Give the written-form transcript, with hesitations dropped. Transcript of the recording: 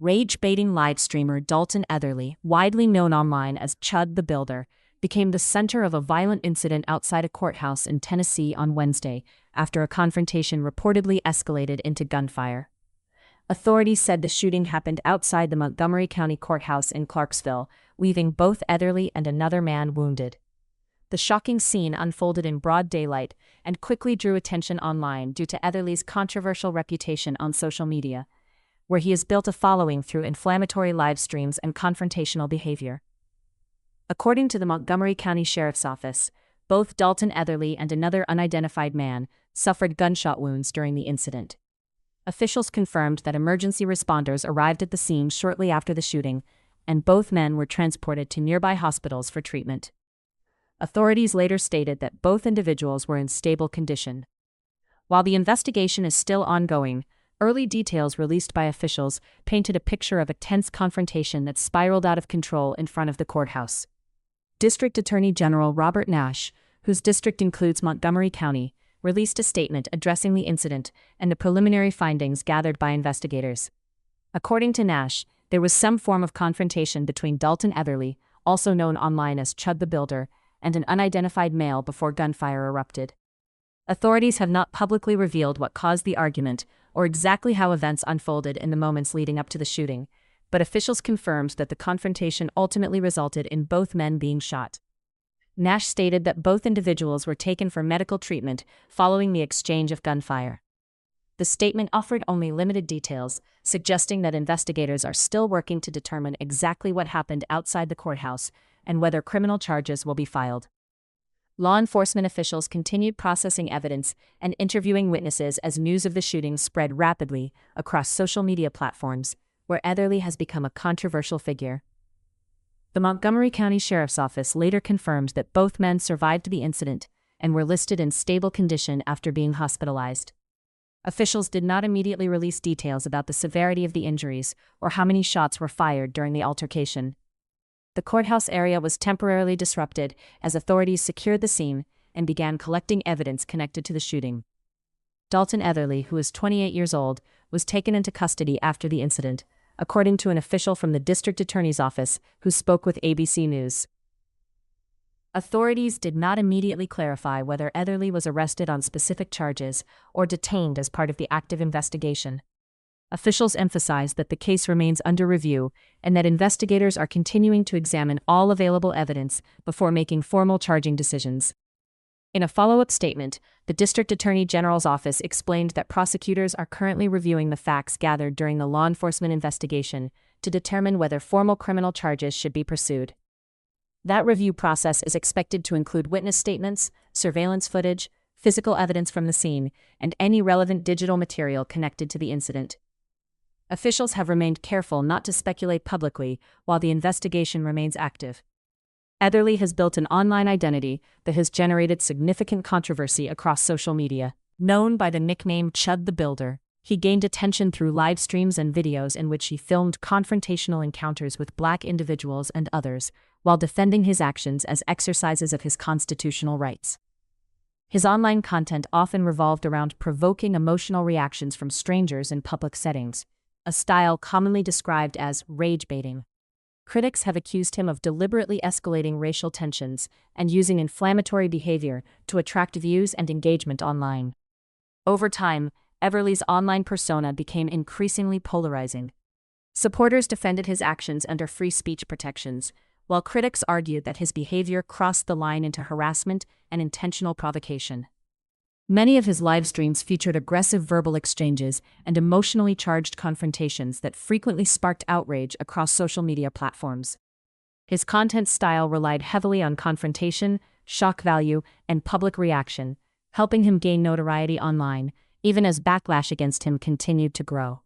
Rage-baiting live streamer Dalton Etherly, widely known online as Chud the Builder, became the center of a violent incident outside a courthouse in Tennessee on Wednesday after a confrontation reportedly escalated into gunfire. Authorities said the shooting happened outside the Montgomery County Courthouse in Clarksville, leaving both Etherly and another man wounded. The shocking scene unfolded in broad daylight and quickly drew attention online due to Etherly's controversial reputation on social media, where he has built a following through inflammatory live streams and confrontational behavior. According to the Montgomery County Sheriff's Office, both Dalton Etherly and another unidentified man suffered gunshot wounds during the incident. Officials confirmed that emergency responders arrived at the scene shortly after the shooting, and both men were transported to nearby hospitals for treatment. Authorities later stated that both individuals were in stable condition. While the investigation is still ongoing, early details released by officials painted a picture of a tense confrontation that spiraled out of control in front of the courthouse. District Attorney General Robert Nash, whose district includes Montgomery County, released a statement addressing the incident and the preliminary findings gathered by investigators. According to Nash, there was some form of confrontation between Dalton Etherly, also known online as Chud the Builder, and an unidentified male before gunfire erupted. Authorities have not publicly revealed what caused the argument or exactly how events unfolded in the moments leading up to the shooting, but officials confirmed that the confrontation ultimately resulted in both men being shot. Nash stated that both individuals were taken for medical treatment following the exchange of gunfire. The statement offered only limited details, suggesting that investigators are still working to determine exactly what happened outside the courthouse and whether criminal charges will be filed. Law enforcement officials continued processing evidence and interviewing witnesses as news of the shooting spread rapidly across social media platforms, where Etherly has become a controversial figure. The Montgomery County Sheriff's Office later confirmed that both men survived the incident and were listed in stable condition after being hospitalized. Officials did not immediately release details about the severity of the injuries or how many shots were fired during the altercation. The courthouse area was temporarily disrupted as authorities secured the scene and began collecting evidence connected to the shooting. Dalton Etherly, who is 28 years old, was taken into custody after the incident, according to an official from the district attorney's office who spoke with ABC News. Authorities did not immediately clarify whether Etherly was arrested on specific charges or detained as part of the active investigation. Officials emphasized that the case remains under review and that investigators are continuing to examine all available evidence before making formal charging decisions. In a follow-up statement, the District Attorney General's office explained that prosecutors are currently reviewing the facts gathered during the law enforcement investigation to determine whether formal criminal charges should be pursued. That review process is expected to include witness statements, surveillance footage, physical evidence from the scene, and any relevant digital material connected to the incident. Officials have remained careful not to speculate publicly while the investigation remains active. Etherly has built an online identity that has generated significant controversy across social media. Known by the nickname Chud the Builder, he gained attention through live streams and videos in which he filmed confrontational encounters with Black individuals and others, while defending his actions as exercises of his constitutional rights. His online content often revolved around provoking emotional reactions from strangers in public settings, a style commonly described as rage-baiting. Critics have accused him of deliberately escalating racial tensions and using inflammatory behavior to attract views and engagement online. Over time, Etherly's online persona became increasingly polarizing. Supporters defended his actions under free speech protections, while critics argued that his behavior crossed the line into harassment and intentional provocation. Many of his live streams featured aggressive verbal exchanges and emotionally charged confrontations that frequently sparked outrage across social media platforms. His content style relied heavily on confrontation, shock value, and public reaction, helping him gain notoriety online, even as backlash against him continued to grow.